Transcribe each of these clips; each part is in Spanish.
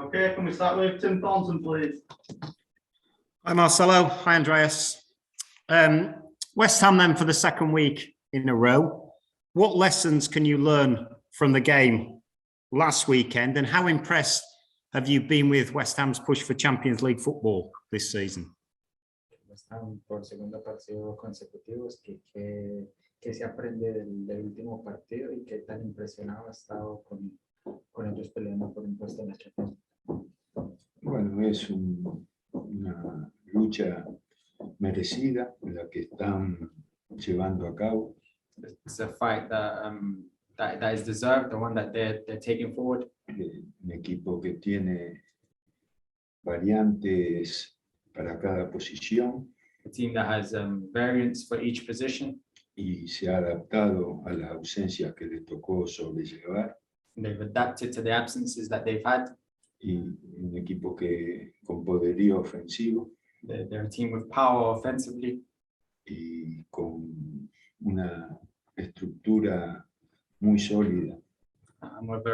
Okay, can we start with Tim Thornton, please? Hi, Marcelo. Hi, Andreas. West Ham then for the second week in a row. What lessons can you learn from the game last weekend, and how impressed have you been with West Ham's push for Champions League football this season? West Ham por segundo partido consecutivos, que se aprende del último partido y qué tan impresionado ha estado con ellos peleando por un puesto en la Champions. Bueno, es una lucha merecida la que están llevando a cabo. It's a fight that is deserved, the one that they're taking forward. Un equipo que tiene variantes para cada posición A team that has variants for each position. y se ha adaptado a las ausencias que le tocó sobrellevar. They've adapted to the absences that they've had. Y un equipo que con poderío ofensivo They're a team with power offensively y con una estructura muy sólida. and with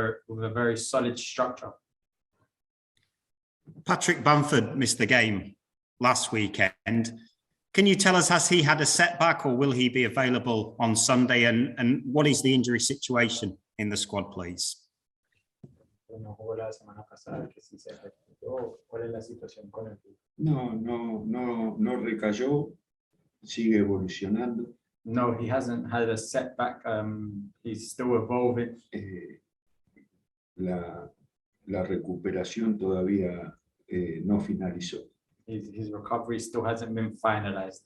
a very solid structure. Patrick Bamford missed the game last weekend. Can you tell us, has he had a setback or will he be available on Sunday? And what is the injury situation in the squad, please? No jugó la semana pasada, que sí se recuperó. ¿Cuál es la situación con él? No recayó, sigue evolucionando. No, he hasn't had a setback. He's still evolving. La recuperación todavía no finalizó. His recovery still hasn't been finalized.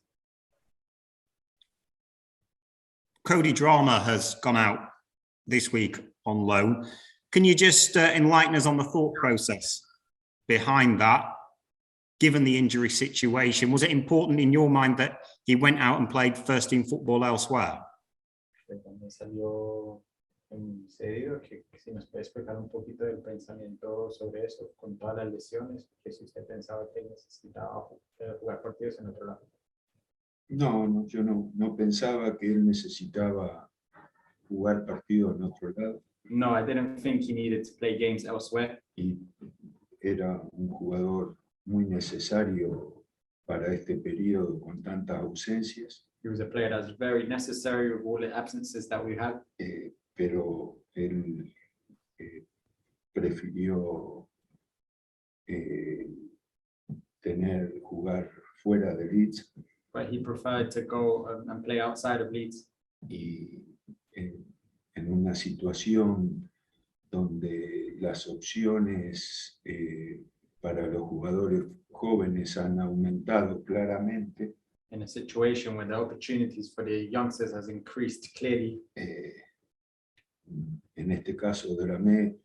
Cody Drama has gone out this week on loan. Can you just enlighten us on the thought process behind that, given the injury situation? Was it important in your mind that he went out and played first team football elsewhere? También salió en serio, que si nos puede explicar un poquito del pensamiento sobre eso, con todas las lesiones, que si usted pensaba que necesitaba jugar partidos en otro lado. No, yo no pensaba que él necesitaba jugar partidos en otro lado. No, I didn't think he needed to play games elsewhere. Y era un jugador muy necesario para este periodo con tantas ausencias, He was a player that's very necessary with all the absences that we had. pero él prefirió jugar fuera de Leeds But he preferred to go and play outside of Leeds. y en una situación donde las opciones para los jugadores jóvenes han aumentado claramente. In a situation where the opportunities for the youngsters has increased clearly. En este caso, Dramé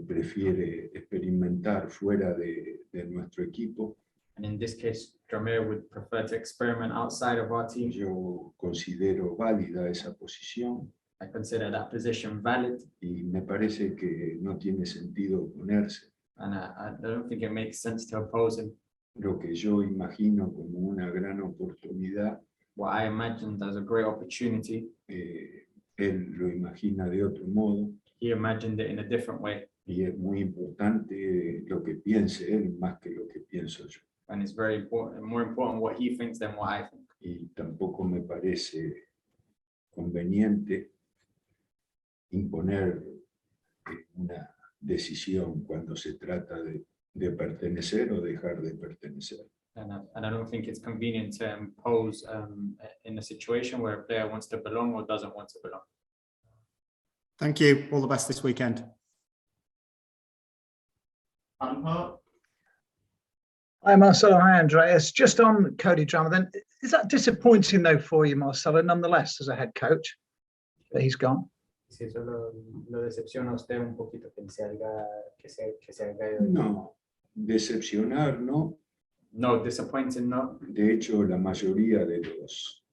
prefiere experimentar fuera de nuestro equipo. And in this case, Dramer would prefer to experiment outside of our team. Yo considero válida esa posición I consider that position valid, y me parece que no tiene sentido oponerse. and I don't think it makes sense to oppose him. Lo que yo imagino como una gran oportunidad, What I imagined as a great opportunity, él lo imagina de otro modo. he imagined it in a different way. Y es muy importante lo que piense él más que lo que pienso yo. And it's very important, more important what he thinks than what I think. Y tampoco me parece conveniente imponer una decisión cuando se trata de pertenecer o dejar de pertenecer. And I don't think it's convenient to impose in a situation where a player wants to belong or doesn't want to belong. Thank you. All the best this weekend. Hi, Marcelo. Hi, Andreas. Just on Cody Drama, then, is that disappointing though for you, Marcelo, nonetheless, as a head coach, that he's gone? Si eso lo decepciona a usted un poquito que se haya ido. No, decepcionar, ¿no? No, disappointing, no. De hecho, la mayoría de los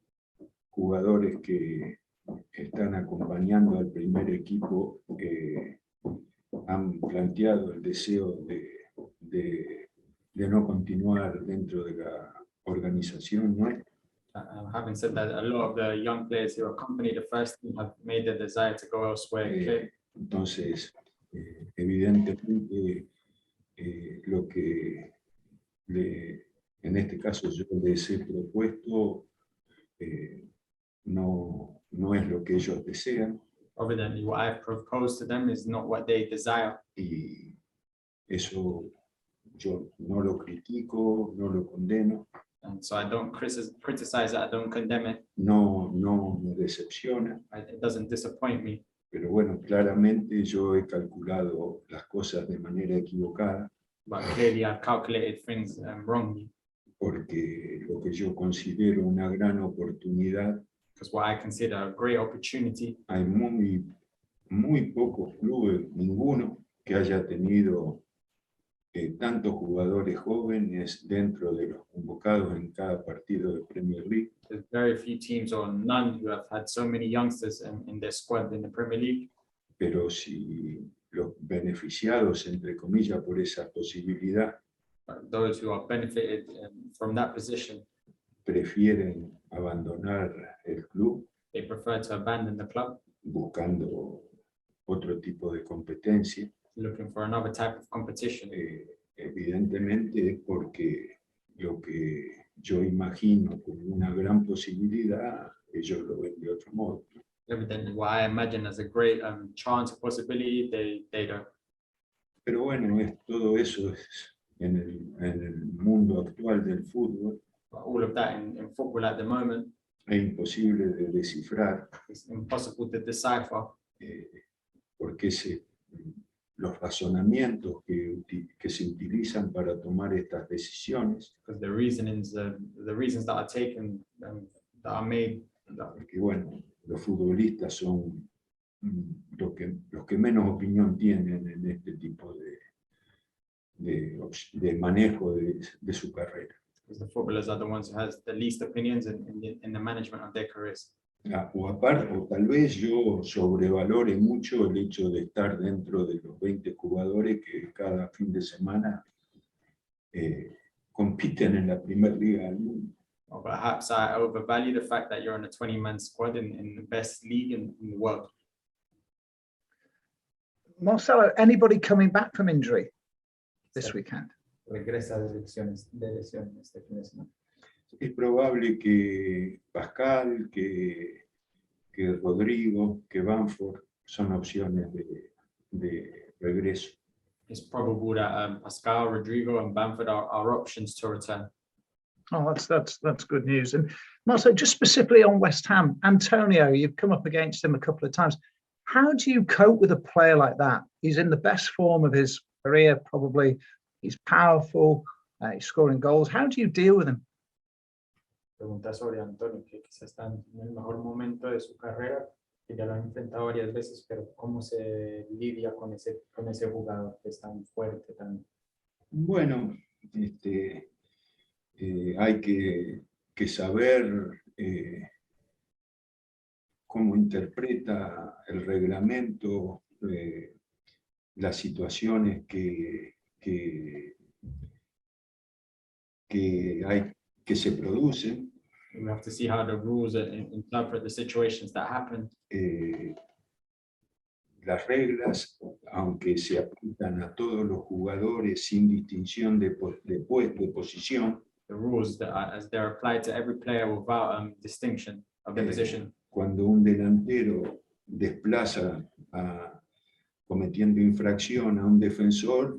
jugadores que están acompañando al primer equipo han planteado el deseo de no continuar dentro de la organización, ¿no? Having said that, a lot of the young players who accompany the first team have made the desire to go elsewhere. Entonces, evidentemente, lo que en este caso yo les he propuesto no es lo que ellos desean, Evidently, what I've proposed to them is not what they desire. y eso yo no lo critico, no lo condeno, And so I don't criticize it, I don't condemn it. no me decepciona, It doesn't disappoint me. pero bueno, claramente yo he calculado las cosas de manera equivocada, But clearly I've calculated things wrongly, porque lo que yo considero una gran oportunidad, because what I consider a great opportunity, hay muy pocos clubes, ninguno, que haya tenido tantos jugadores jóvenes dentro de los convocados en cada partido de Premier League. there's very few teams or none who have had so many youngsters in their squad in the Premier League. Pero si los beneficiados, entre comillas, por esa posibilidad Those who are benefited from that position, prefieren abandonar el club they prefer to abandon the club, buscando otro tipo de competencia, looking for another type of competition. evidentemente es porque lo que yo imagino como una gran posibilidad, ellos lo ven de otro modo. Evidently, what I imagine as a great chance, possibility, they don't. Pero bueno, todo eso es en el mundo actual del fútbol, But all of that in football at the moment es imposible de descifrar is impossible to decipher, porque los razonamientos que se utilizan para tomar estas decisiones, because the reasons that are taken, that are made, porque bueno, los futbolistas son los que menos opinión tienen en este tipo de manejo de su carrera. because the footballers are the ones who has the least opinions in the management of their careers. O aparte, o tal vez yo sobrevalore mucho el hecho de estar dentro de los 20 jugadores que cada fin de semana compiten en la primera liga del mundo. Or perhaps I overvalue the fact that you're on a 20-man squad in the best league in the world. Marcelo, anybody coming back from injury this weekend? Regresa de lesiones este fin de semana. Es probable que Pascal, que Rodrigo, que Bamford son opciones de regreso. It's probable that Pascal, Rodrigo, and Bamford are options to return. Oh, that's good news. And Marcelo, just specifically on West Ham, Antonio, you've come up against him a couple of times. How do you cope with a player like that? He's in the best form of his career, probably. He's powerful, he's scoring goals. How do you deal with him? Pregunta sobre Antonio, que quizás está en el mejor momento de su carrera, que ya lo han enfrentado varias veces, pero ¿cómo se lidia con ese jugador que es tan fuerte, tan... Bueno, hay que saber cómo interpreta el reglamento, las situaciones que se producen. We have to see how the rules interpret the situations that happen. Las reglas, aunque se aplican a todos los jugadores sin distinción de posición, The rules that are, as they're applied to every player without distinction of the position. Cuando un delantero desplaza cometiendo infracción a un defensor,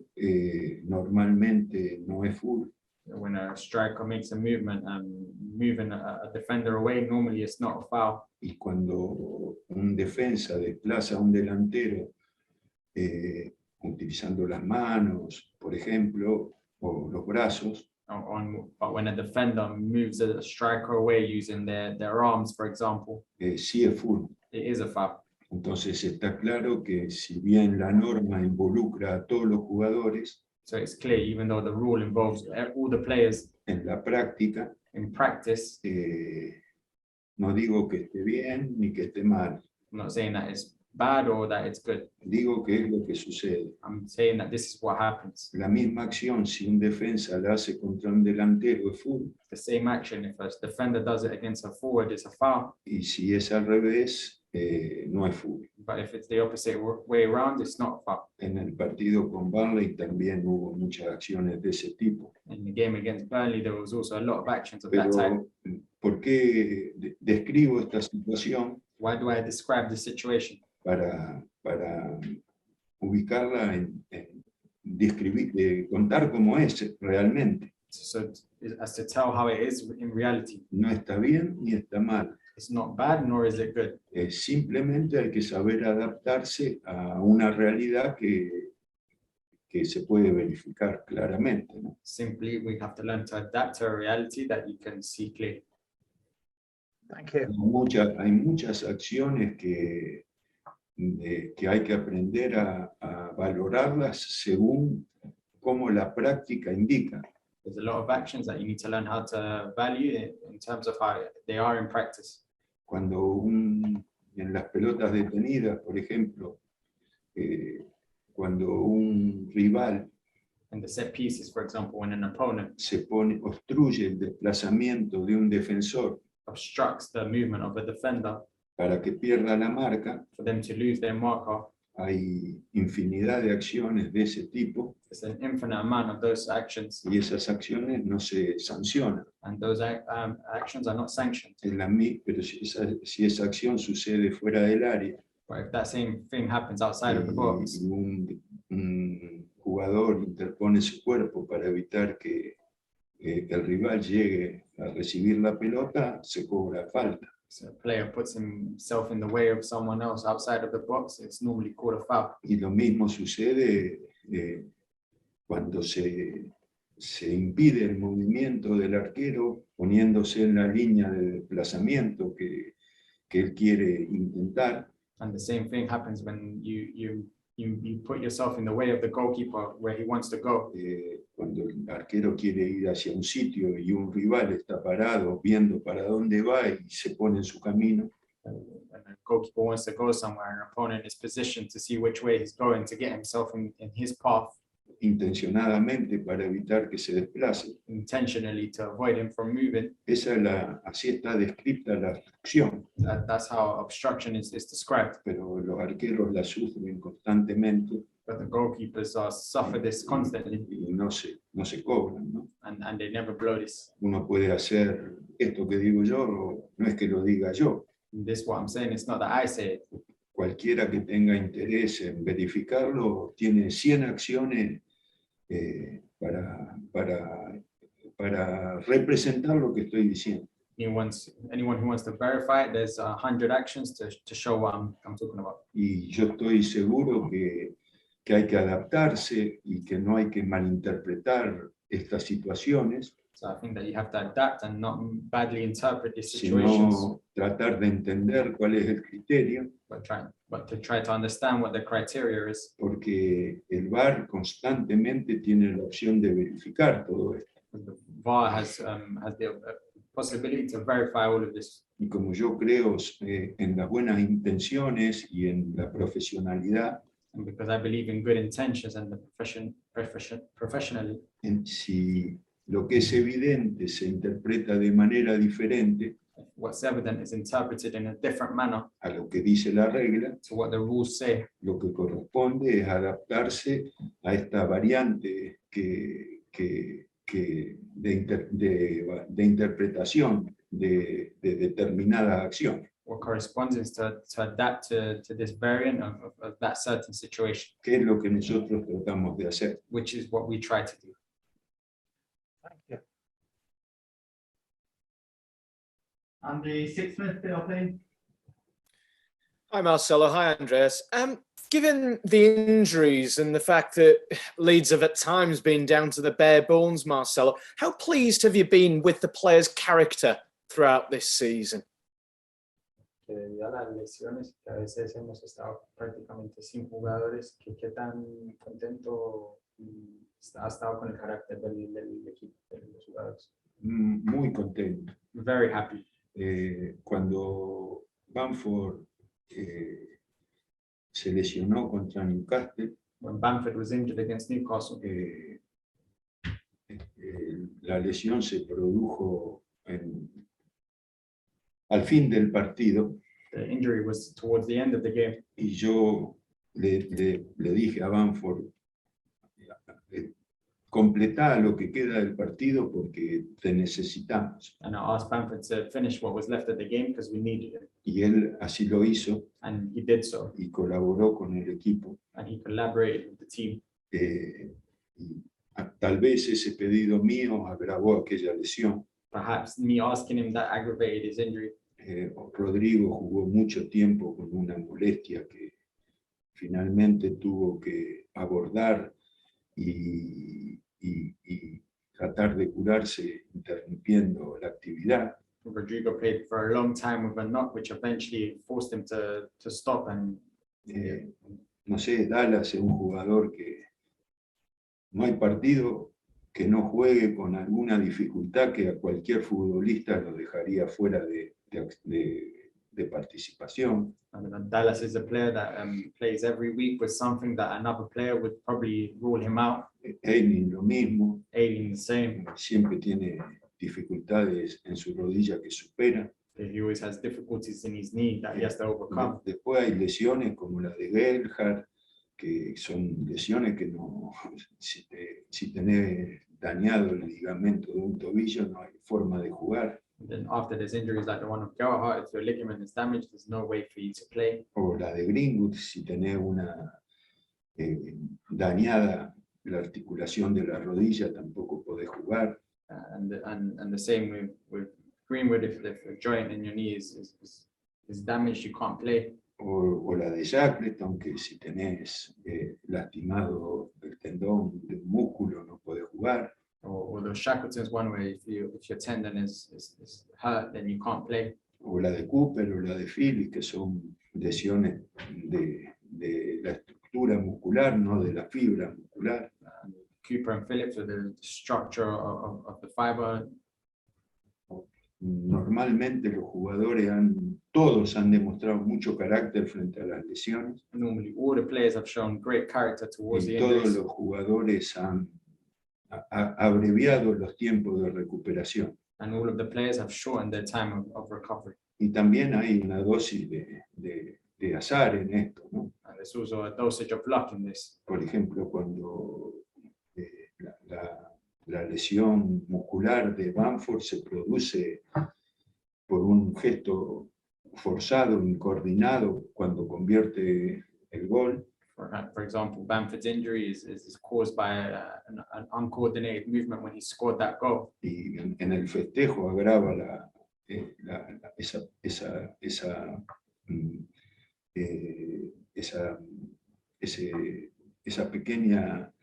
normalmente no es full. When a striker makes a movement moving a defender away, normally it's not a foul. Y cuando un defensa desplaza a un delantero utilizando las manos, por ejemplo, o los brazos, But when a defender moves a striker away using their arms, for example, sí es full. it is a foul. Entonces está claro que si bien la norma involucra a todos los jugadores, So it's clear, even though the rule involves all the players, en la práctica, in practice, no digo que esté bien ni que esté mal, I'm not saying that it's bad or that it's good. digo que es lo que sucede. I'm saying that this is what happens. La misma acción, si un defensa la hace contra un delantero, es full. The same action, if a defender does it against a forward, it's a foul. Y si es al revés, no es fútbol. But if it's the opposite way around, it's not foul. En el partido con Burnley también hubo muchas acciones de ese tipo. In the game against Burnley, there was also a lot of actions of that type. Pero, ¿por qué describo esta situación? Why do I describe the situation? Para ubicarla contar cómo es realmente. So as to tell how it is in reality. No está bien ni está mal. It's not bad, nor is it good. Simplemente hay que saber adaptarse a una realidad que se puede verificar claramente, ¿no? Simply, we have to learn to adapt to a reality that you can see clearly. Thank you. Hay muchas acciones que hay que aprender a valorarlas según cómo la práctica indica. There's a lot of actions that you need to learn how to value in terms of how they are in practice. Cuando en las pelotas detenidas, por ejemplo, cuando un rival In the set pieces, for example, when an opponent obstruye el desplazamiento de un defensor obstructs the movement of a defender para que pierda la marca, for them to lose their marker, hay infinidad de acciones de ese tipo there's an infinite amount of those actions, y esas acciones no se sancionan. and those actions are not sanctioned. Pero si esa acción sucede fuera del área But if that same thing happens outside of the box, y un jugador interpone su cuerpo para evitar que el rival llegue a recibir la pelota, se cobra falta. so a player puts himself in the way of someone else outside of the box, it's normally called a foul. Y lo mismo sucede cuando se impide el movimiento del arquero poniéndose en la línea de desplazamiento que él quiere intentar. And the same thing happens when you put yourself in the way of the goalkeeper where he wants to go. Cuando el arquero quiere ir hacia un sitio y un rival está parado viendo para dónde va y se pone en su camino, And the goalkeeper wants to go somewhere, and an opponent is positioned to see which way he's going to get himself in his path, intencionadamente para evitar que se desplace. intentionally to avoid him from moving. Así está descrita la acción, That's how obstruction is described. pero los arqueros la sufren constantemente But the goalkeepers suffer this constantly, y no se cobran, ¿no? and they never blow this. Uno puede hacer esto que digo yo, no es que lo diga yo. This what I'm saying. It's not that I say it. Cualquiera que tenga interés en verificarlo tiene 100 acciones para representar lo que estoy diciendo. Anyone who wants to verify it, there's 100 actions to show what I'm talking about. Y yo estoy seguro que hay que adaptarse y que no hay que malinterpretar estas situaciones, So I think that you have to adapt and not badly interpret these situations, sino tratar de entender cuál es el criterio, but to try to understand what the criteria is. porque el VAR constantemente tiene la opción de verificar todo esto. The VAR has the possibility to verify all of this. Y como yo creo en las buenas intenciones y en la profesionalidad, And because I believe in good intentions and the professionally, si lo que es evidente se interpreta de manera diferente what's evident is interpreted in a different manner a lo que dice la regla, to what the rules say. lo que corresponde es adaptarse a esta variante de interpretación de determinada acción. What corresponds is to adapt to this variant of that certain situation, ¿Qué es lo que nosotros tratamos de hacer? which is what we try to do. Thank you. And the 6-minute penalty. Hi, Marcelo. Hi, Andreas. Given the injuries and the fact that Leeds have at times been down to the bare bones, Marcelo, how pleased have you been with the players' character throughout this season? Que debido a las lesiones, que a veces hemos estado prácticamente sin jugadores, qué tan contento ha estado con el carácter del equipo, de los jugadores. Muy contento. Very happy. Cuando Bamford se lesionó contra Newcastle, When Bamford was injured against Newcastle, la lesión se produjo al fin del partido, the injury was towards the end of the game. Y yo le dije a Bamford, completá lo que queda del partido porque te necesitamos. And I asked Bamford to finish what was left of the game because we needed it. Y él así lo hizo And he did so. y colaboró con el equipo. And he collaborated with the team. Y tal vez ese pedido mío agravó aquella lesión. Perhaps me asking him that aggravated his injury. Rodrigo jugó mucho tiempo con una molestia que finalmente tuvo que abordar y tratar de curarse interrumpiendo la actividad. Rodrigo played for a long time with a knock, which eventually forced him to stop. And No sé, Dallas es un jugador que no hay partido que no juegue con alguna dificultad que a cualquier futbolista lo dejaría fuera de participación. Dallas is a player that plays every week with something that another player would probably rule him out. Eileen lo mismo, Ailing the same. siempre tiene dificultades en su rodilla que supera. He always has difficulties in his knee that he has to overcome. Después hay lesiones como la de Gerhard, que son lesiones que no, si tenés dañado el ligamento de un tobillo no hay forma de jugar. And then after there's injuries like the one of Gerhardt, if your ligament is damaged, there's no way for you to play. O la de Greenwood, si tenés una dañada la articulación de la rodilla, tampoco podés jugar. And the same with Greenwood, if a joint in your knee is damaged, you can't play. O la de Shackleton, que si tenés lastimado el tendón del músculo no podés jugar. Or the Shackleton's one where if your tendon is hurt, then you can't play. O la de Cooper o la de Phillips, que son lesiones de la estructura muscular, no de la fibra muscular. Cooper and Phillips with the structure of the fiber. Normalmente los jugadores todos han demostrado mucho carácter frente a las lesiones. Normally, all the players have shown great character towards Y the todos injuries. los jugadores han abreviado los tiempos de recuperación. And all of the players have shortened their time of recovery. Y también hay una dosis de azar en esto, ¿no? And there's also a dosage of luck in this. Por ejemplo, cuando la lesión muscular de Bamford se produce por un gesto forzado, incoordinado, cuando convierte el gol. For example, Bamford's injury is caused by an uncoordinated movement when he scored that goal. Y en el festejo agrava esa pequeña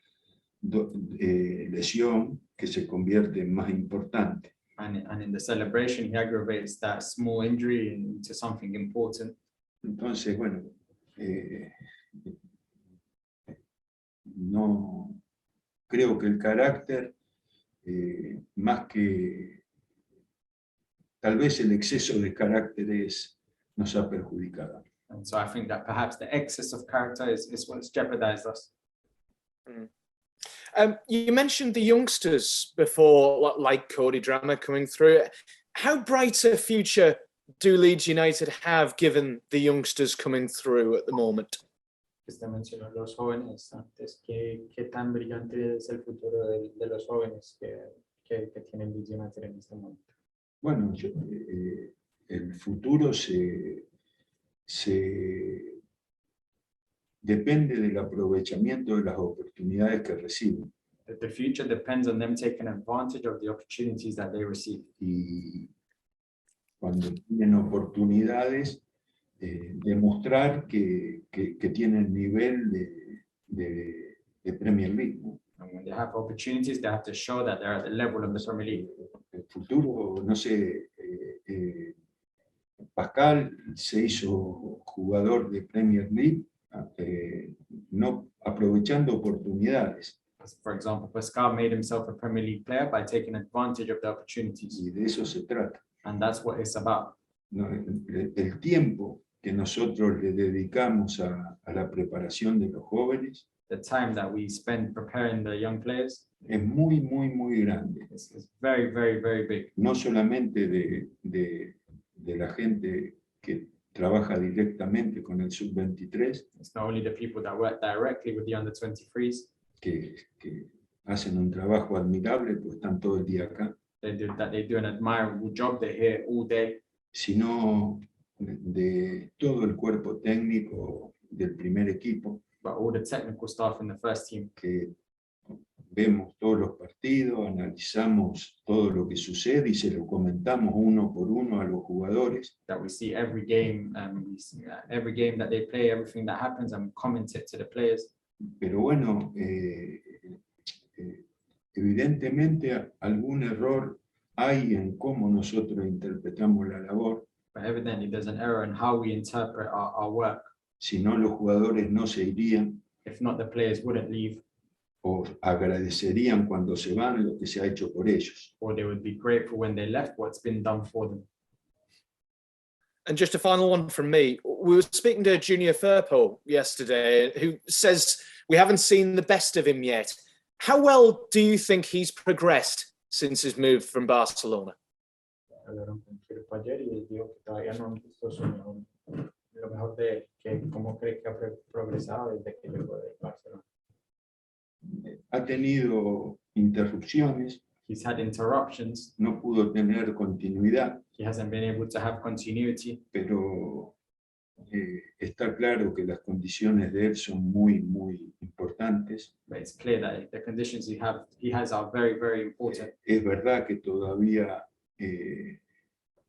lesión que se convierte en más importante. And in the celebration, he aggravates that small injury into something important. Entonces, bueno, no creo que el carácter, más que tal vez el exceso de carácter nos ha perjudicado. And so I think that perhaps the excess of character is what's jeopardized us. You mentioned the youngsters before, like Cody Drammer coming through. How bright a future do Leeds United have given the youngsters coming through at the moment? Usted mencionó los jóvenes antes. ¿Qué tan brillante es el futuro de los jóvenes que tienen Leeds United en este momento? Bueno, el futuro depende del aprovechamiento de las oportunidades que reciben. The future depends on them taking advantage of the opportunities that they receive. Y cuando tienen oportunidades, demostrar que tienen nivel de Premier League, ¿no? And when they have opportunities, they have to show that they're at the level of the Premier League. El futuro, no sé, Pascal se hizo jugador de Premier League, no aprovechando oportunidades. For example, Pascal made himself a Premier League player by taking advantage of the opportunities. Y de eso se trata. And that's what it's about. ¿No? El tiempo que nosotros le dedicamos a la preparación de los jóvenes The time that we spend preparing the young players es muy, muy, muy grande. is very, very, very big. No solamente de la gente que trabaja directamente con el sub-23, It's not only the people that work directly with the under-23s que hacen un trabajo admirable, pues están todo el día acá, they do an admirable job. They're here all day, sino de todo el cuerpo técnico del primer equipo, but all the technical staff in the first team, que vemos todos los partidos, analizamos todo lo que sucede y se lo comentamos uno por uno a los jugadores. that we see every game, we see, every game that they play, everything that happens, and comment it to the players. Pero bueno, evidentemente algún error hay en cómo nosotros interpretamos la labor, But evidently, there's an error in how we interpret our work. si no los jugadores no se irían If not, the players wouldn't leave, o agradecerían cuando se van lo que se ha hecho por ellos. or they would be grateful when they left what's been done for them. And just a final one from me. We were speaking to Junior Firpo yesterday, who says we haven't seen the best of him yet. How well do you think he's progressed since his move from Barcelona? Hablaron con Firpo ayer y dijo que todavía no han visto lo mejor de él, que cómo cree que ha progresado desde que llegó de Barcelona. Ha tenido interrupciones, He's had interruptions. no pudo tener continuidad, He hasn't been able to have continuity, pero está claro que las condiciones de él son muy, muy importantes. but it's clear that the conditions he has are very, very important. Es verdad que todavía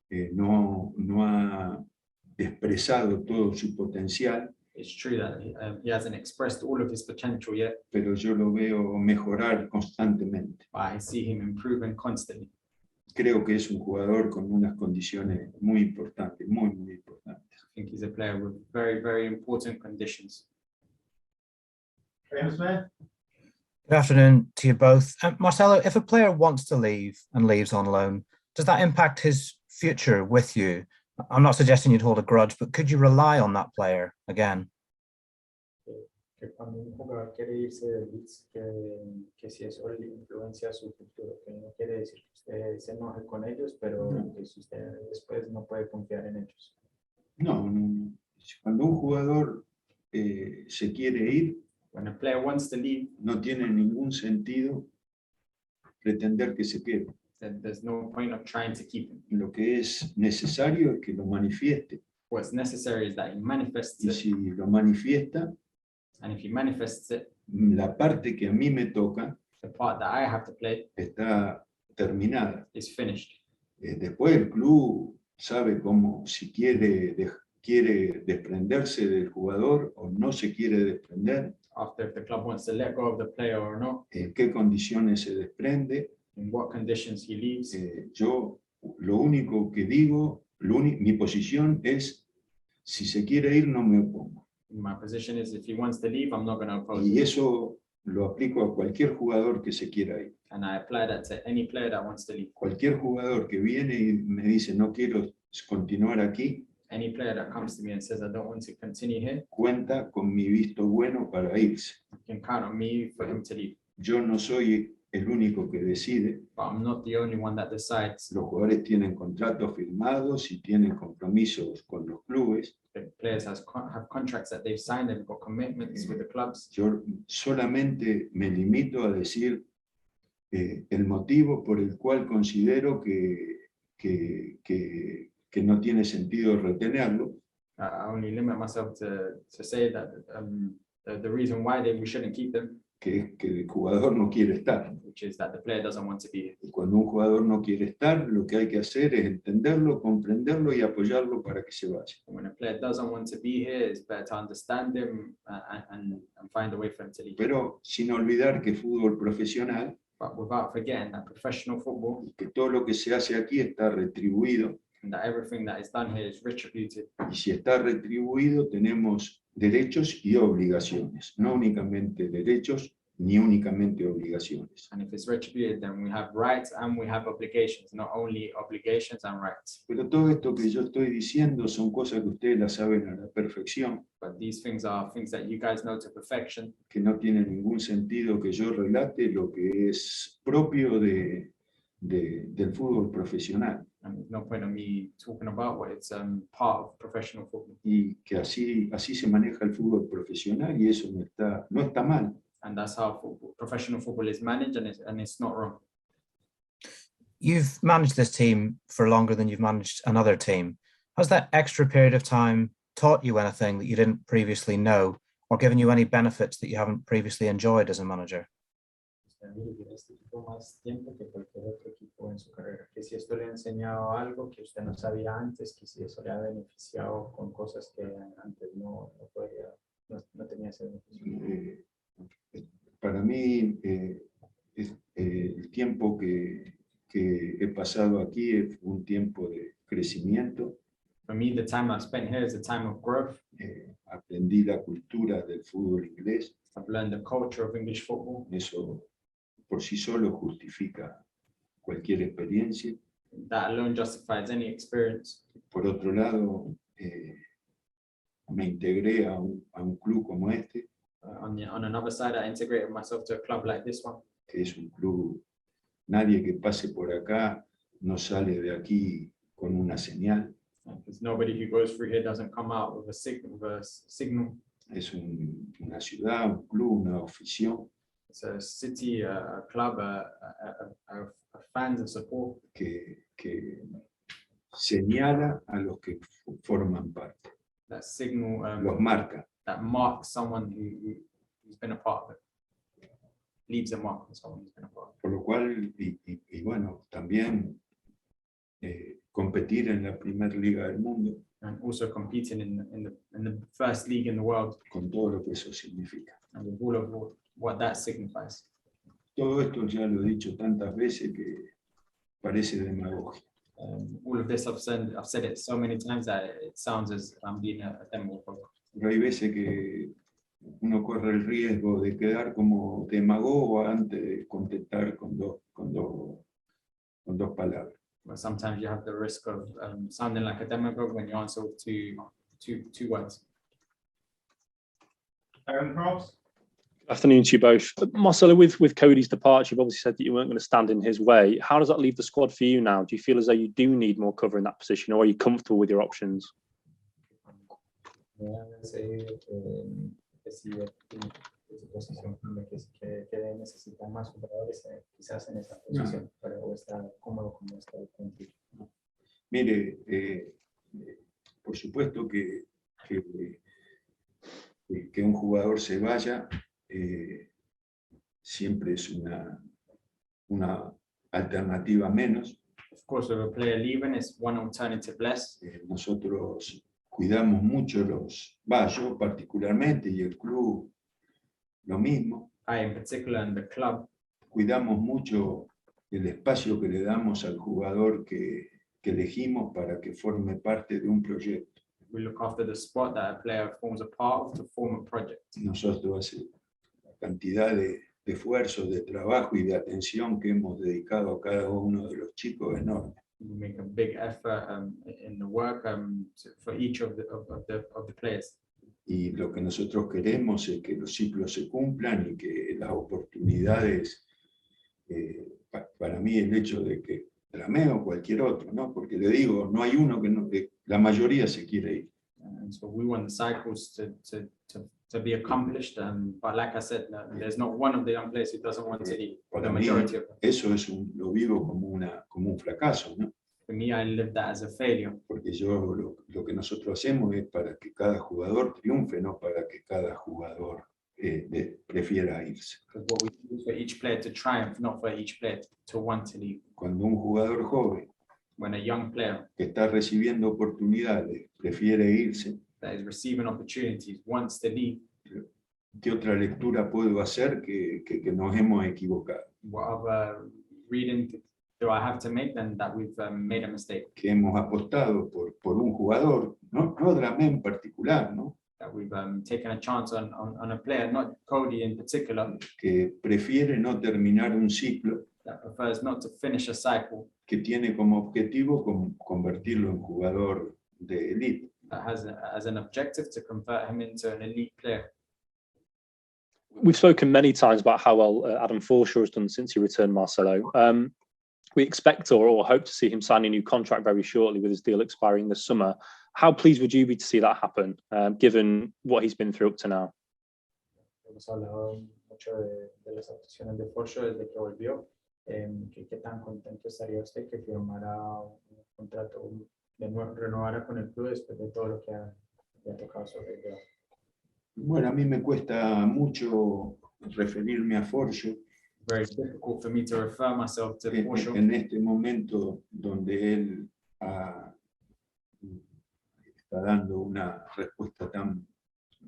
no ha expresado todo su potencial, It's true that he hasn't expressed all of his potential yet, pero yo lo veo mejorar constantemente. but I see him improving constantly. Creo que es un jugador con unas condiciones muy importantes, muy, muy importantes. I think he's a player with very, very important conditions. Graham Smith? Good afternoon to you both. Marcelo, if a player wants to leave and leaves on loan, does that impact his future with you? I'm not suggesting you'd hold a grudge, but could you rely on that player again? Que cuando un jugador quiere irse de Leeds, que si eso le influencia su futuro, que no quiere decir que usted se enoje con ellos, pero que si usted después no puede confiar en ellos. No. Cuando un jugador se quiere ir, When a player wants to leave, no tiene ningún sentido pretender que se quede. then there's no point of trying to keep him. Lo que es necesario es que lo manifieste. What's necessary is that he manifests Y it, si lo manifiesta, and if he manifests it, la parte que a mí me toca the part that I have to play está terminada. is finished. Después el club sabe cómo, si quiere desprenderse del jugador o no se quiere desprender, After, if the club wants to let go of the player or not, en qué condiciones se desprende. in what conditions he leaves. Yo lo único que digo, mi posición es, si se quiere ir, no me opongo. My position is if he wants to leave, I'm not going to oppose Y him. eso lo aplico a cualquier jugador que se quiera ir. And I apply that to any player that wants to leave. Cualquier jugador que viene y me dice, no quiero continuar aquí, Any player that comes to me and says, I don't want to continue here, cuenta con mi visto bueno para irse. you can count on me for him to leave. Yo no soy el único que decide. But I'm not the only one that decides. Los jugadores tienen contratos firmados y tienen compromisos con los clubes. The players have contracts that they've signed, they've got commitments with the clubs. Yo solamente me limito a decir el motivo por el cual considero que no tiene sentido retenerlo. I only limit myself to say that the reason why we shouldn't keep them, Que es que el jugador no quiere estar. which is that the player doesn't want to be here. Y cuando un jugador no quiere estar, lo que hay que hacer es entenderlo, comprenderlo y apoyarlo para que se vaya. When a player doesn't want to be here, it's better to understand him and find a way for him to leave. Pero sin olvidar que fútbol profesional, But without forgetting that professional football, que todo lo que se hace aquí está retribuido. and that everything that is done here is retributed. Y si está retribuido, tenemos derechos y obligaciones, no únicamente derechos ni únicamente obligaciones. And if it's retributed, then we have rights and we have obligations, not only obligations and rights. Pero todo esto que yo estoy diciendo son cosas que ustedes las saben a la perfección, But these things are things that you guys know to perfection, que no tiene ningún sentido que yo relate lo que es propio del fútbol profesional. And there's no point of me talking about what it's part of professional football. Y que así se maneja el fútbol profesional y eso no está mal. And that's how professional football is managed, and it's not wrong. You've managed this team for longer than you've managed another team. Has that extra period of time taught you anything that you didn't previously know, or given you any benefits that you haven't previously enjoyed as a manager? Este equipo más tiempo que cualquier otro equipo en su carrera. Que si esto le ha enseñado algo que usted no sabía antes, que si eso le ha beneficiado con cosas que antes no tenía ese beneficio. Para mí, el tiempo que he pasado aquí es un tiempo de crecimiento. For me, the time I've spent here is a time of growth. Aprendí la cultura del fútbol inglés. I've learned the culture of English football. Eso por sí solo justifica cualquier experiencia. That alone justifies any experience. Por otro lado, me integré a un club como este. On another side, I integrated myself to a club like this one. Que es un club, nadie que pase por acá no sale de aquí con una señal. Because nobody who goes through here doesn't come out with a signal. Es una ciudad, un club, una afición. It's a city, a club, a fans and support. Que señala a los que forman parte. That signal, los marca. That marks someone who's been a part of it. Leaves a mark on someone who's been a part of it. Por lo cual, y bueno, también competir en la primera liga del mundo. And also competing in the first league in the world. Con todo lo que eso significa. And with all of what that signifies. Todo esto ya lo he dicho tantas veces que parece demagogia. All of this I've said it so many times that it sounds as I'm being a demagogue. Pero hay veces que uno corre el riesgo de quedar como demagogo antes de contestar con dos palabras. But sometimes you have the risk of sounding like a demagogue when you answer with two words. Aaron Cross. Afternoon to you both. Marcelo, with Cody's departure, you've obviously said that you weren't going to stand in his way. How does that leave the squad for you now? Do you feel as though you do need more cover in that position, or are you comfortable with your options? Mire, por supuesto que un jugador se vaya siempre es una alternativa menos. Of course, if a player leaving is one alternative less. Nosotros cuidamos mucho yo particularmente y el club lo mismo. I in particular and the club. Cuidamos mucho el espacio que le damos al jugador que elegimos para que forme parte de un proyecto. We look after the spot that a player forms a part of to form a project. Nosotros hace la cantidad de esfuerzo, de trabajo y de atención que hemos dedicado a cada uno de los chicos enorme. We make a big effort in the work for each of the players. Y lo que nosotros queremos es que los ciclos se cumplan y que las oportunidades, para mí el hecho de que Tramé o cualquier otro, ¿no? Porque le digo, no hay uno que la mayoría se quiere ir. And so we want the cycles to be accomplished, but like I said, there's not one of the young players who doesn't want to leave. The Para mí, majority of them. eso lo vivo como un fracaso, ¿no? For me, I live that as a failure. Porque lo que nosotros hacemos es para que cada jugador triunfe, no para que cada jugador prefiera irse. Because what we do is for each player to triumph, not for each player to want to leave. Cuando un jugador joven When a young player que está recibiendo oportunidades prefiere irse, that is receiving opportunities wants to leave, ¿qué otra lectura puedo hacer que nos hemos equivocado? what other reading do I have to make than that we've made a mistake? Que hemos apostado por un jugador, no Dramé en particular, ¿no? That we've taken a chance on a player, not Cody in particular, Que prefiere no terminar un ciclo that prefers not to finish a cycle, que tiene como objetivo convertirlo en jugador de élite. that has as an objective to convert him into an elite player. We've spoken many times about how well Adam Forshaw has done since he returned, Marcelo. we expect or hope to see him sign a new contract very shortly with his deal expiring this summer. How pleased would you be to see that happen, given what he's been through up to now? Hemos hablado mucho de las actuaciones de Forshaw desde que volvió. ¿Qué tan contento estaría usted que firmara un contrato, renovara con el club después de todo lo que ha tocado sobre él? Bueno, a mí me cuesta mucho referirme a Forshaw Very difficult for me to refer myself to Forshaw en este momento donde él está dando una respuesta tan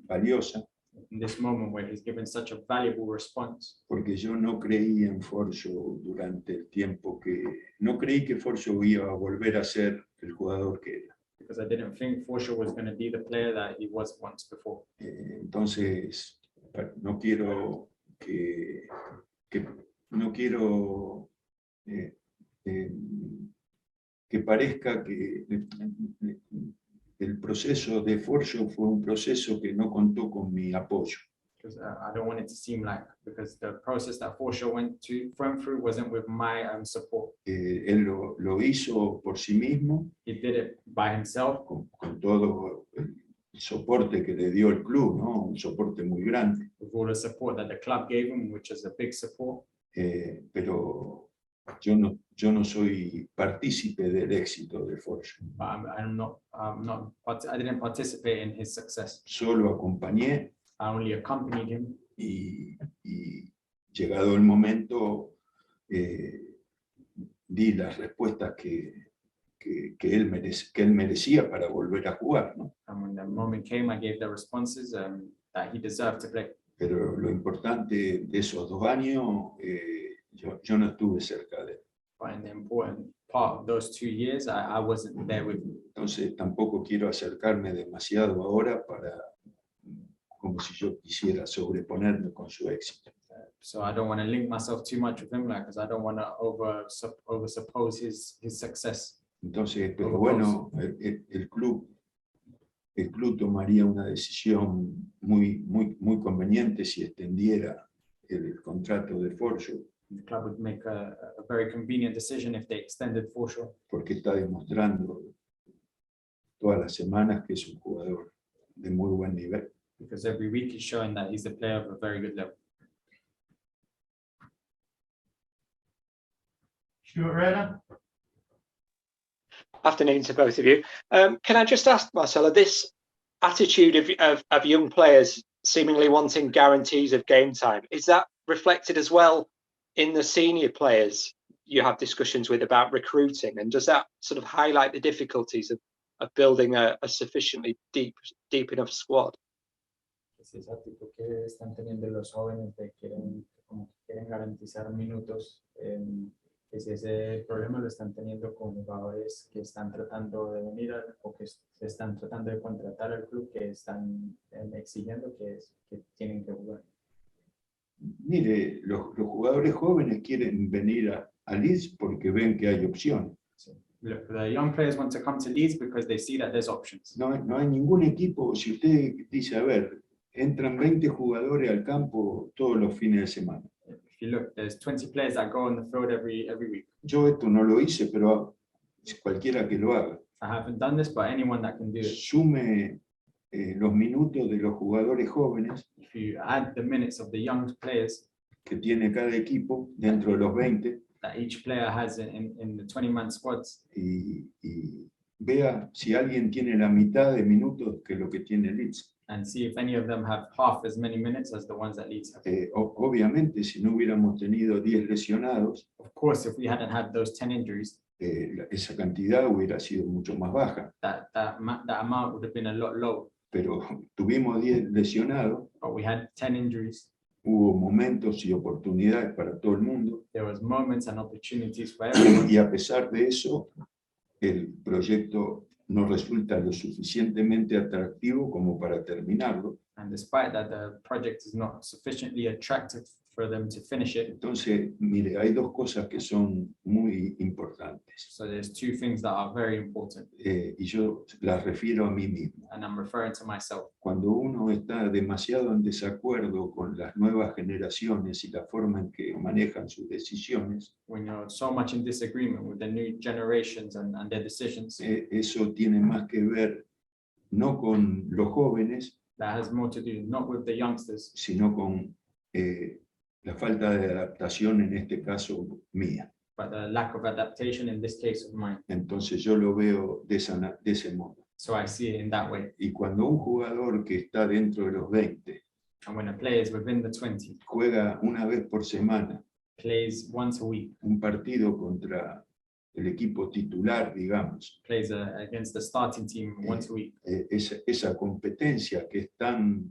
valiosa, in this moment where he's given such a valuable response. porque yo no creí en Forshaw durante el tiempo no creí que Forshaw iba a volver a ser el jugador que era. Because I didn't think Forshaw was going to be the player that he was once before. Entonces, no quiero que parezca que el proceso de Forshaw fue un proceso que no contó con mi apoyo. Because I don't want it to seem like, because the process that Forshaw went through wasn't with my support. Él lo hizo por sí mismo, He did it by himself, con todo el soporte que le dio el club, ¿no? Un soporte muy grande. with all the support that the club gave him, which is a big support. Pero yo no soy partícipe del éxito de Forshaw. But I didn't participate in his success. Solo acompañé I only accompanied him. y llegado el momento di las respuestas que él merecía para volver a jugar, ¿no? And when the moment came, I gave the responses that he deserved to play. Pero lo importante de esos 2 años, yo no estuve cerca de él. But in the important part of those 2 years, I wasn't there with him. Entonces tampoco quiero acercarme demasiado ahora como si yo quisiera sobreponerme con su éxito. So I don't want to link myself too much with him, like, because I don't want to oversuppose his success. Entonces, pero bueno, el club tomaría una decisión muy conveniente si extendiera el contrato de Forshaw, The club would make a very convenient decision if they extended Forshaw, porque está demostrando todas las semanas que es un jugador de muy buen nivel. because every week he's showing that he's a player of a very good level. Stuart Rader. Afternoon to both of you. Can I just ask, Marcelo, this attitude of young players seemingly wanting guarantees of game time, is that reflected as well in the senior players you have discussions with about recruiting? And does that sort of highlight the difficulties of building a sufficiently deep enough squad? Es esa actitud que están teniendo los jóvenes de quieren garantizar minutos, que si ese problema lo están teniendo con jugadores que están tratando de venir o que se están tratando de contratar al club, que están exigiendo que tienen que jugar. Mire, los jugadores jóvenes quieren venir a Leeds porque ven que hay opciones. Look, the young players want to come to Leeds because they see that there's options. No hay ningún equipo, si usted dice, a ver, entran 20 jugadores al campo todos los fines de semana. If you look, there's 20 players that go on the field every week. Yo esto no lo hice, pero cualquiera que lo haga. I haven't done this, but anyone that can do it. Sume los minutos de los jugadores jóvenes If you add the minutes of the young players que tiene cada equipo dentro de los 20 that each player has in the 20-man squads, y vea si alguien tiene la mitad de minutos que lo que tiene Leeds. and see if any of them have half as many minutes as the ones that Leeds have. Obviamente, si no hubiéramos tenido 10 lesionados, Of course, if we hadn't had those 10 injuries, esa cantidad hubiera sido mucho más baja. that amount would have been a lot lower. Pero tuvimos 10 lesionados, But we had 10 injuries. hubo momentos y oportunidades para todo el mundo, There was moments and opportunities for everyone. y a pesar de eso, el proyecto no resulta lo suficientemente atractivo como para terminarlo. And despite that, the project is not sufficiently attractive for them to finish it. Entonces, mire, hay dos cosas que son muy importantes So there's two things that are very important, y yo las refiero a mí mismo. and I'm referring to myself. Cuando uno está demasiado en desacuerdo con las nuevas generaciones y la forma en que manejan sus decisiones, When you're so much in disagreement with the new generations and their decisions, eso tiene más que ver no con los jóvenes, that has more to do not with the youngsters, sino con la falta de adaptación, en este caso mía. but the lack of adaptation in this case of mine. Entonces yo lo veo de ese modo. So I see it in that way. Y cuando un jugador que está dentro de los 20 And when a player is within the 20, juega una vez por semana plays once a week, un partido contra el equipo titular, digamos, plays against the starting team once a week, esa competencia que es tan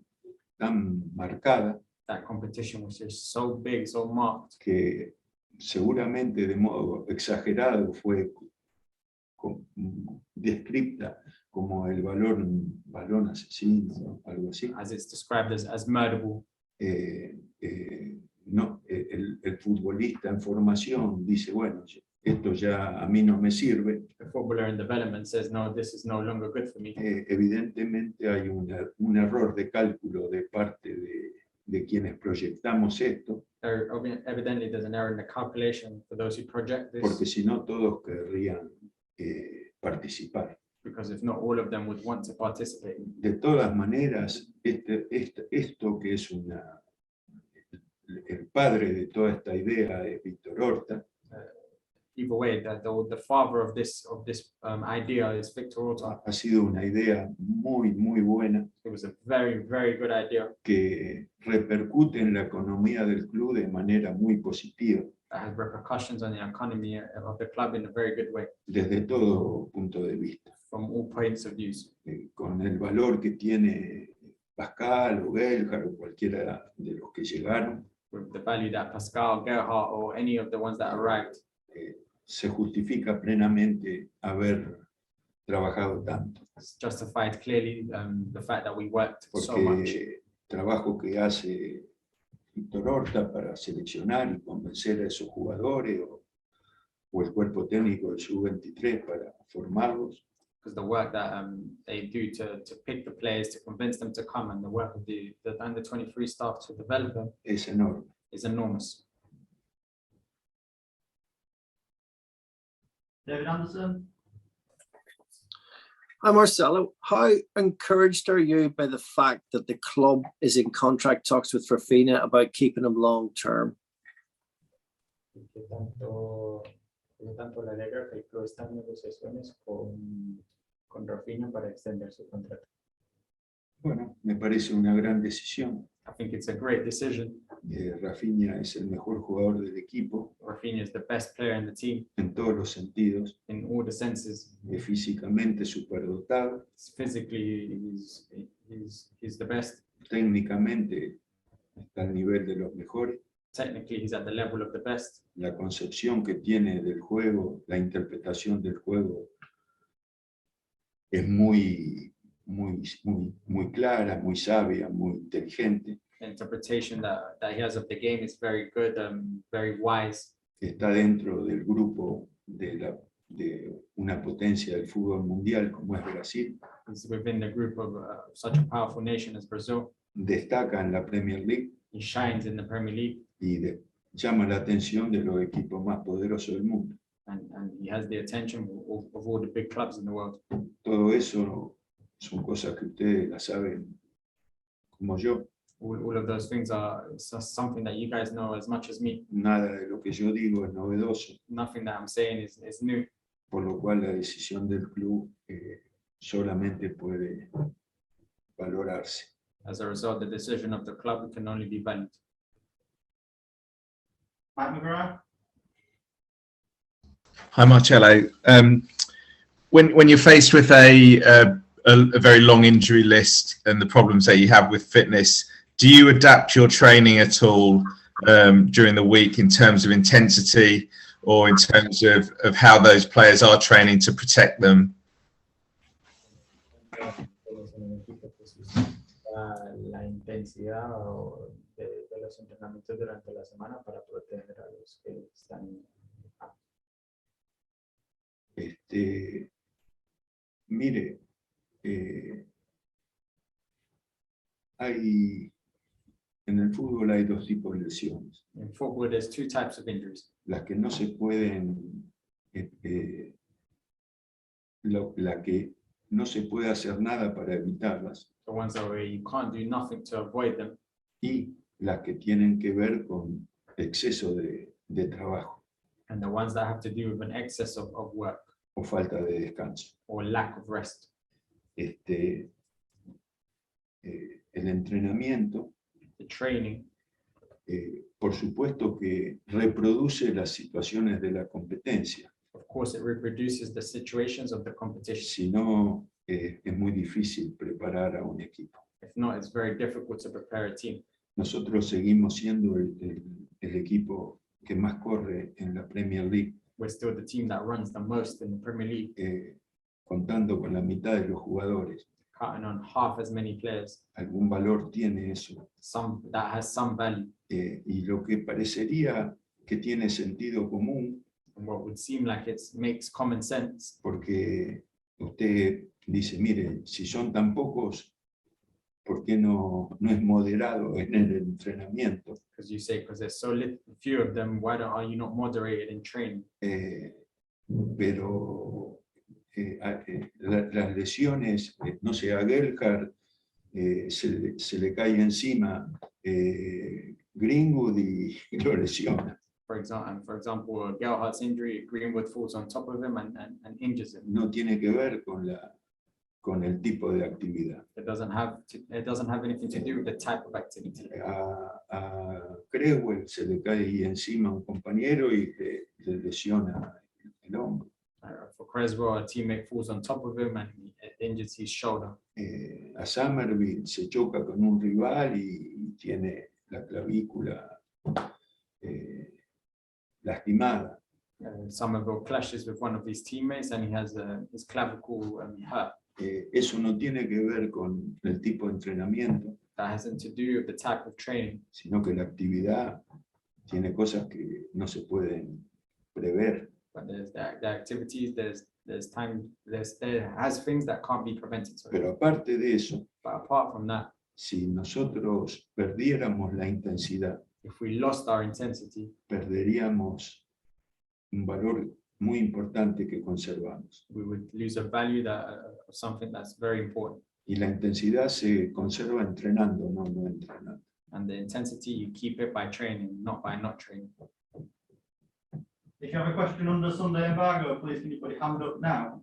marcada, that competition which is so big, so marked, que seguramente de modo exagerado fue descripta como el balón asesino, ¿no? Algo así. as it's described as murderable. No, el futbolista en formación dice, bueno, esto ya a mí no me sirve. The footballer in development says, no, this is no longer good for me. Evidentemente hay un error de cálculo de parte de quienes proyectamos esto, Evidently, there's an error in the calculation for those who project porque this, si no todos querrían participar. because if not, all of them would want to participate. De todas maneras, esto que es el padre de toda esta idea es Víctor Horta, Either way, the father of this idea is Victor Orta. ha sido una idea muy, muy buena It was a very, very good idea que repercute en la economía del club de manera muy positiva, that has repercussions on the economy of the club in a very good way, desde todo punto de vista. from all points of views. Con el valor que tiene Pascal o Beljar o cualquiera de los que llegaron, With the value that Pascal, Gerhardt, or any of the ones that arrived, se justifica plenamente haber trabajado tanto, it's justified clearly the fact that we worked so much. porque trabajo que hace Víctor Horta para seleccionar y convencer a esos jugadores o el cuerpo técnico del sub-23 para formarlos, Because the work that they do to pick the players, to convince them to come, and the work of the under 23 staff to develop them es enorme. is enormous. David Anderson. Hi Marcelo, how encouraged are you by the fact that the club is in contract talks with Rafinha about keeping him long term? ¿Qué tanto le alegra que el club está en negociaciones con Rafinha para extender su contrato? Bueno, me parece una gran decisión. I think it's a great decision. Rafinha es el mejor jugador del equipo Rafinha is the best player in the team en todos los sentidos, in all the senses. físicamente superdotado, Physically, he's the best. técnicamente está al nivel de los mejores. Technically, he's at the level of the best. La concepción que tiene del juego, la interpretación del juego es muy clara, muy sabia, muy inteligente. The interpretation that he has of the game is very good, very wise. Está dentro del grupo de una potencia del fútbol mundial como es Brasil. He's within the group of such a powerful nation as Brazil. Destaca en la Premier League He shines in the Premier League, y llama la atención de los equipos más poderosos del mundo. and he has the attention of all the big clubs in the world. Todo eso son cosas que ustedes la saben como yo. All of those things are something that you guys know as much as me. Nada de lo que yo digo es novedoso, Nothing that I'm saying is new. por lo cual la decisión del club solamente puede valorarse. As a result, the decision of the club can only be valued. Mike McGrath. Hi, Marcelo. When you're faced with a very long injury list and the problems that you have with fitness, do you adapt your training at all during the week in terms of intensity or in terms of how those players are training to protect them? La intensidad de los entrenamientos durante la semana para proteger a los que están. Mire, en el fútbol hay dos tipos de lesiones. In football, there's two types of injuries. Las que no se pueden, la que no se puede hacer nada para evitarlas, The ones that where you can't do nothing to avoid them, y las que tienen que ver con exceso de trabajo and the ones that have to do with an excess of work o falta de descanso. or lack of rest. El entrenamiento, The training, por supuesto que reproduce las situaciones de la competencia, of course, it reproduces the situations of the competition. si no es muy difícil preparar a un equipo. If not, it's very difficult to prepare a team. Nosotros seguimos siendo el equipo que más corre en la Premier League, We're still the team that runs the most in the Premier League, contando con la mitad de los jugadores. counting on half as many players. Algún valor tiene eso. Some that has some value. Y lo que parecería que tiene sentido común, And what would seem like it makes common sense, porque usted dice, mire, si son tan pocos, ¿por qué no es moderado en el entrenamiento? because you say, because there's so few of them, are you not moderated in training? Pero las lesiones, no sé, a Gerhard se le cae encima Greenwood y lo lesiona. For example, Gerhardt's injury, Greenwood falls on top of him and injures him. No tiene que ver con el tipo de actividad. It doesn't have anything to do with the type of activity. A Cresswell se le cae ahí encima un compañero y le lesiona el hombro. For Creswell, a teammate falls on top of him and injures his shoulder. A Somerville se choca con un rival y tiene la clavícula lastimada. Somerville clashes with one of his teammates and he has his clavicle hurt. Eso no tiene que ver con el tipo de entrenamiento, That hasn't to do with the type of training, sino que la actividad tiene cosas que no se pueden prever. but there's the activities, there has things that can't be prevented. Pero aparte de eso, But apart from that, si nosotros perdiéramos la intensidad, if we lost our intensity, perderíamos un valor muy importante que conservamos. we would lose a value of something that's very important. Y la intensidad se conserva entrenando, no entrenando. And the intensity, you keep it by training, not by not training. If you have a question under Sunday embargo, please can you put your hand up now?